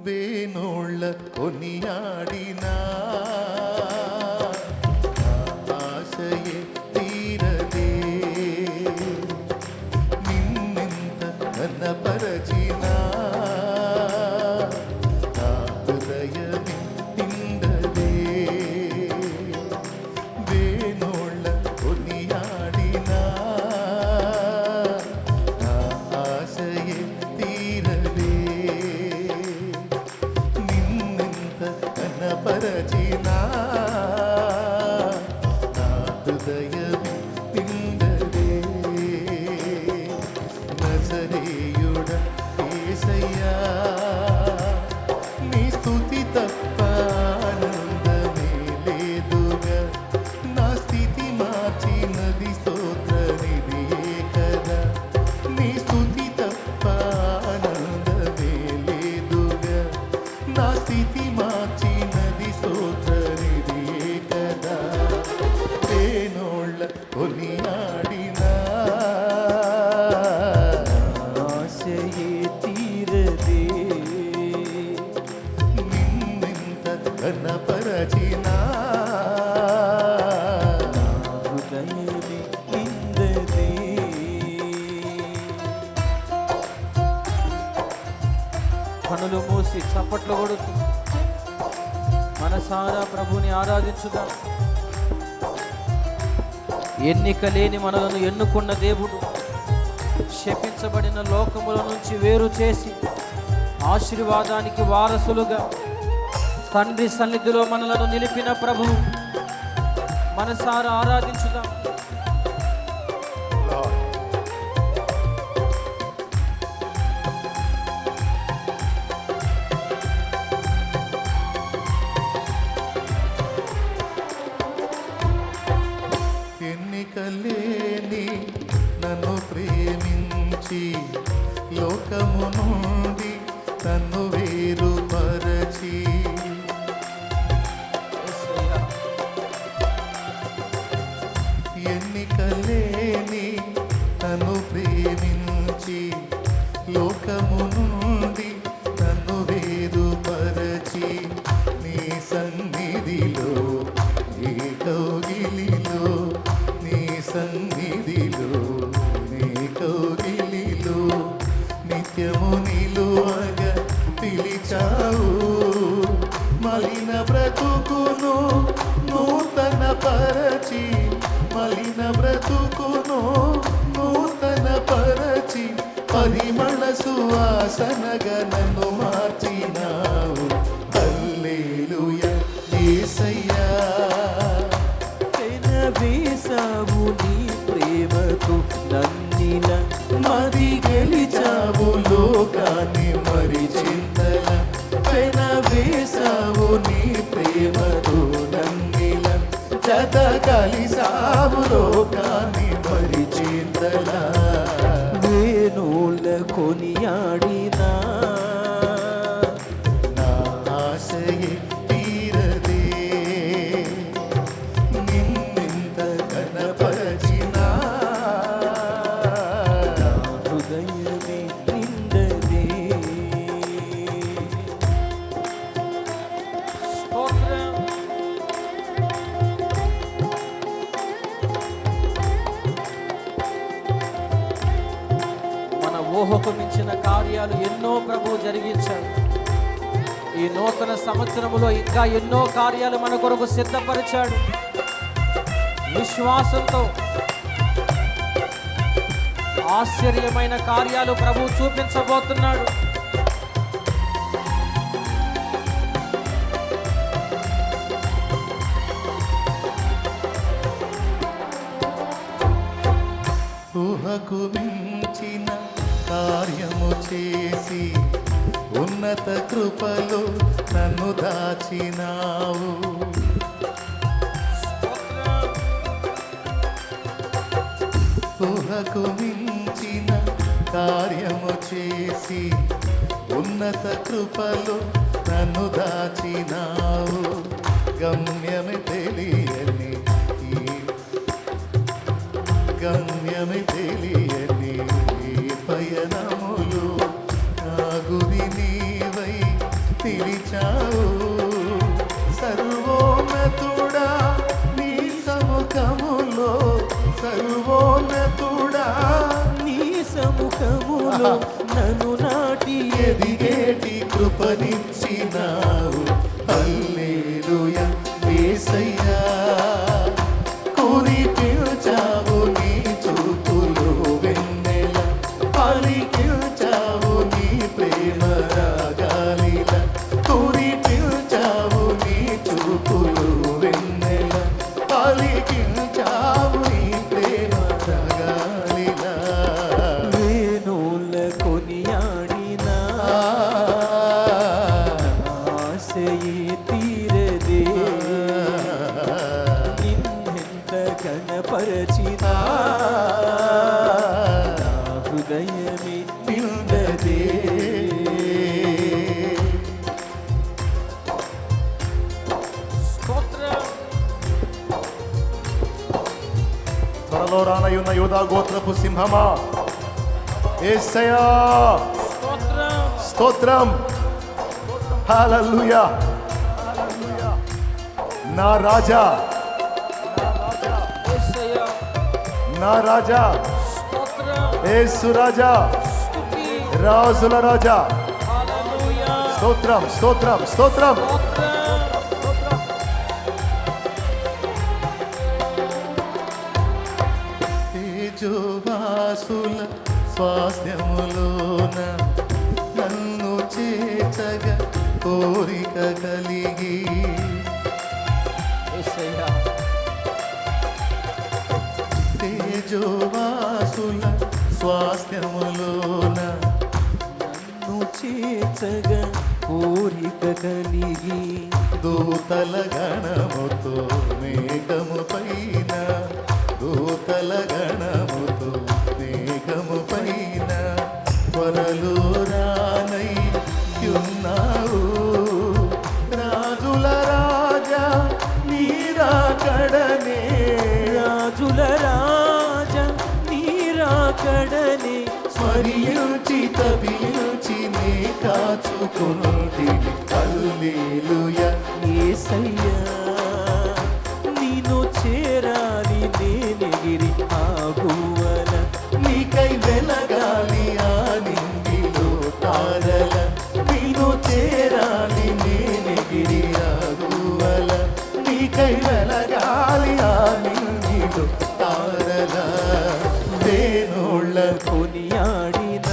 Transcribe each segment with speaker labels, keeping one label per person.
Speaker 1: వేణోళ్ళ కొనియాడినా ఆశయే తీరదే, నిన్నెంత కనపరచినా నా హృదయమే నిండదే. వేణోళ్ళ కొనియాడినా నా ఆశయే తీరదే, నిన్నెంత కనపరచినా నా హృదయమే నిండదే. నజరేయుడ యేసయ్యా, నీ స్తుతి తప్ప ఆనందమే లేదుగా. నా స్థితి మార్చినది స్తోత్రనిధియే కదా. నీ స్తుతి తప్ప ఆనందమే లేదుగా. నా స్థితి మార్చినది స్తోత్రనిధియే కదా. వేణోళ్ళ కొనియాడినా
Speaker 2: ఆశయే తీరదే,
Speaker 1: నిన్నెంత కనపరచినా
Speaker 2: హృదయమే నిండదే. కనులు మూసి చప్పట్లు కొడుతూ మనసారా ప్రభుని ఆరాధించుదాం. ఎన్నిక లేని మనలను ఎన్నుకున్న దేవుడు, శపించబడిన లోకముల నుంచి వేరు చేసి ఆశీర్వాదానికి వారసులుగా తండ్రి సన్నిధిలో మనలను నిలిపిన ప్రభువు, మనసారా ఆరాధించుదాం.
Speaker 1: ఎన్నికలేని నన్ను ప్రేమించి లోకము నుండి నన్ను వేరుపరచి,
Speaker 2: యేసయ్యా,
Speaker 1: ఎన్నికలేని నన్ను ప్రేమించి లోకము నుండి నన్ను వేరుపరచి, నీ సన్నిధిలో నీ కౌగిలిలో, నీ సన్నిధిలో నీ కౌగిలిలో నిత్యము నిలువగా పిలిచావు. మలిన బ్రతుకును నూతన పరచి, మలిన బ్రతుకును నూతన పరచి, పరిమళ సువాసనగా నన్ను మార్చినావు. హల్లెలూయా యేసయ్యా,
Speaker 2: వేసావు నీ ప్రేమకు నన్నిల,
Speaker 1: మరి గెలిచావు లోకాన్ని మరి చింతల. పెన వేసావు నీ ప్రేమతో నన్నిల, జత కలిసావు లోకాన్ని మరి చింతల.
Speaker 2: వేణోళ్ళ కొనియాడినా
Speaker 1: నా ఆశయే తీరదే, నిన్నెంత కనపరచినా
Speaker 2: హృదయమే నిండదే. స్తోత్రం. మన ఊహకు మించిన కార్యాలు ఎన్నో ప్రభు జరిగించాడు. ఈ నూతన సంవత్సరములో ఇంకా ఎన్నో కార్యాలు మన కొరకు సిద్ధపరిచాడు. విశ్వాసంతో ఆశ్చర్యమైన కార్యాలు ప్రభు చూపించబోతున్నాడు.
Speaker 1: ఊహకు మించిన కార్యము చేసి ఉన్నత కృపలో నన్ను దాచినావు. ఊహకు మించిన కార్యము చేసి ఉన్నత కృపలో నన్ను దాచినావు. గమ్యమే తెలియని గమ్యమే తెలియని పయనములు నా గురి నీవై మహోన్నతుడా
Speaker 2: నీ సముఖములో నన్ను నాటి
Speaker 1: ఎదిగేటి కృపనిచ్చినావు. హల్లెలూయా యేసయ్యా, కురిపించావు నీ చూపులో వెన్నెల, పలికించావు నీ ప్రేమ రాగాలిల, కురిపించావు నీ చూపులో వెన్నెల, పలికించావు నీ ప్రేమ రాగాలిల.
Speaker 2: వేణుల కొనియాడిన ఆశయే తీరదే, నిన్నెంత కనపరచినా నా హృదయమే నిండదే.
Speaker 1: త్వరలో రానయున్న యూదా గోత్రపు సింహమా, యేసయ్యా స్తోత్రం. హల్లెలూయా. నా రాజా, నా రాజా, యేసు రాజా, రాజుల రాజా. స్తోత్రం స్తోత్రం స్తోత్రం. తేజోవాసుల స్వాస్థ్యములోన నన్ను చేర్చగా కోరిక కలిగి, తేజోవాసుల స్వాస్థ్యములోన
Speaker 2: నన్ను చేర్చగా కోరిక కలిగి,
Speaker 1: దూతల గణముతో మేఘము పైన, దూతల గణముతో మేఘము పైన త్వరలో రానయ్యున్నావు. రాజుల రాజా నీరాకడనే,
Speaker 2: రాజుల రాజా నీరాకడనే,
Speaker 1: స్మరించి తపించి నీ కాచుకుంటిని. హల్లెలూయా
Speaker 2: యేసయ్యా, నిన్ను చేరాలి నేనెగిరి ఆగువల,
Speaker 1: నీకై వెలగాలి ఆ నింగిలో తారల, నీను చేరాలి నేనెగిరి ఆగువల, నీకై వెలగాలి ఆ నింగిలో తారల. వేణోళ్ళ
Speaker 2: కొనియాడిన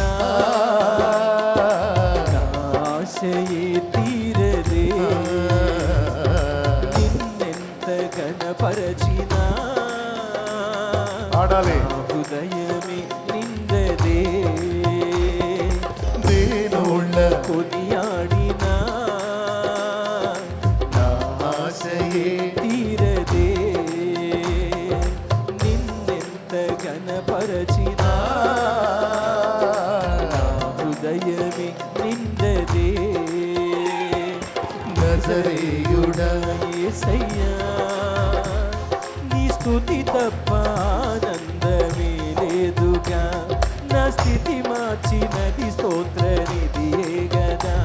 Speaker 2: ఆశయే తీరదే, నిన్నెంత కనపరచినా
Speaker 1: ఆడాలి.
Speaker 2: నా హృదయమే నిండదే.
Speaker 1: వేణోళ్ళ
Speaker 2: కొనియాడిన
Speaker 1: ఆశయే
Speaker 2: తీరదే, నిన్నెంత కనపరచినా నా హృదయమే నిండదే.
Speaker 1: నజరేయుడా
Speaker 2: యేసయ్యా, నీ స్తుతి తప్ప ఆనందమే లేదుగా, నా స్థితి మార్చినది స్తోత్ర నిధియే గదా,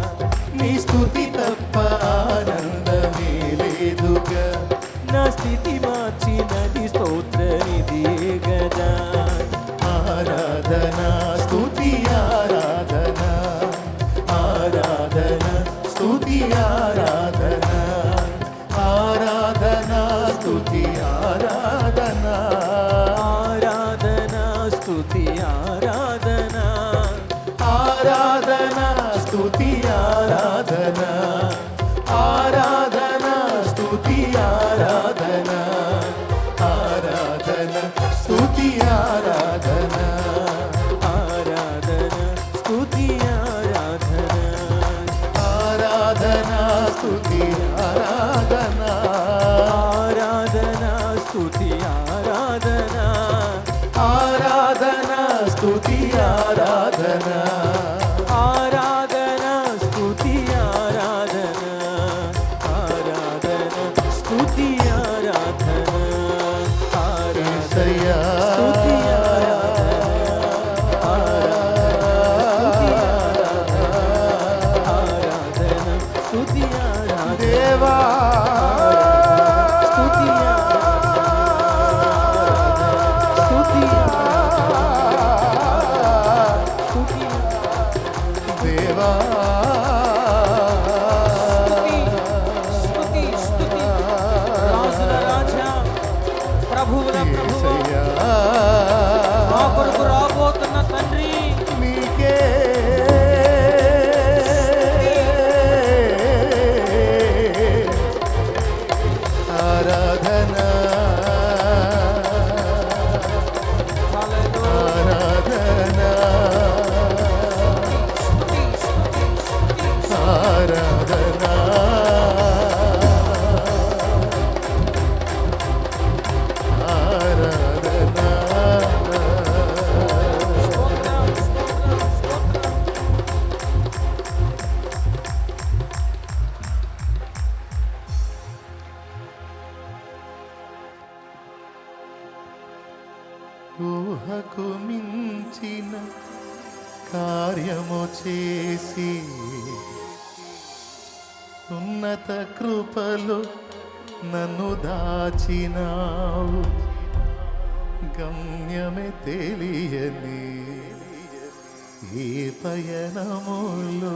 Speaker 1: నీ స్తుతి తప్ప ఆనందమే లేదుగా,
Speaker 2: నా స్థితి మార్చినది స్తోత్ర నిధియే గదా.
Speaker 1: ఆరాధన స్తుతి ఆరాధన, ఆరాధన స్తుతి ఆరాధన, ఆరాధన స్తుతి ఆరాధన,
Speaker 2: ఆరాధన స్తుతి ఆరాధన,
Speaker 1: ఆరాధన స్తుతి ఆరాధన, ఆరాధన స్తుతి ఆరాధన, ఆరాధన స్తుతి ఆరాధన,
Speaker 2: ఆరాధన స్తుతి ఆరాధన,
Speaker 1: ఆరాధన స్తుతి ఆరాధన,
Speaker 2: ఆరాధన స్తుతి ఆరాధన,
Speaker 1: ఆరాధన స్తుతి ఆరాధన,
Speaker 2: ఆరాధన స్తుతి ఆరాధన, ఆరాధన స్తుతి ఆరాధన, ఆరాధన
Speaker 1: యేసయ్యా
Speaker 2: స్తుతి ఆరాధన, స్తుతి ఆరాధన,
Speaker 1: దేవా
Speaker 2: స్తుతి ఆరాధన, స్తుతి
Speaker 1: ఊహకు మించిన కార్యము చేసి ఉన్నత కృపలు నన్ను దాచినావు. గమ్యమే తెలియని ఈ పయనములో,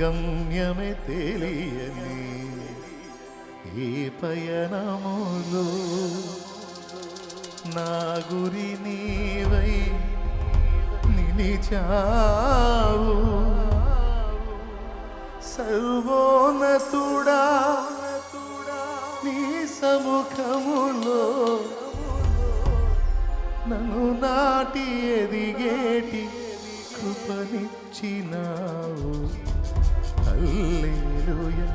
Speaker 1: గమ్యమే తెలియని ఈ పయనములో నా గురి నీవై నిలిచావు. సర్వోన్నతుడా నీ సముఖములో నన్ను నాటి ఎదిగేటి కృపనిచ్చినావు. హల్లెలూయా.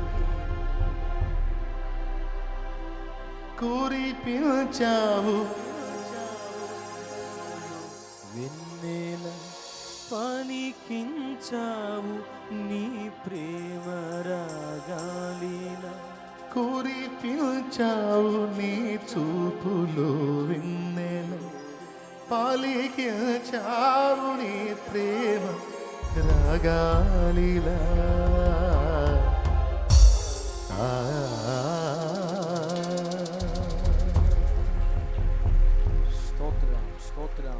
Speaker 1: కురిపించావు
Speaker 3: వెన్నెల పలికించావు నీ ప్రేమ రాగాలిన.
Speaker 1: కురిపించావు నీ చూపులో వెన్నెల, పలికించావు నీ ప్రేమ రాగాలిలా.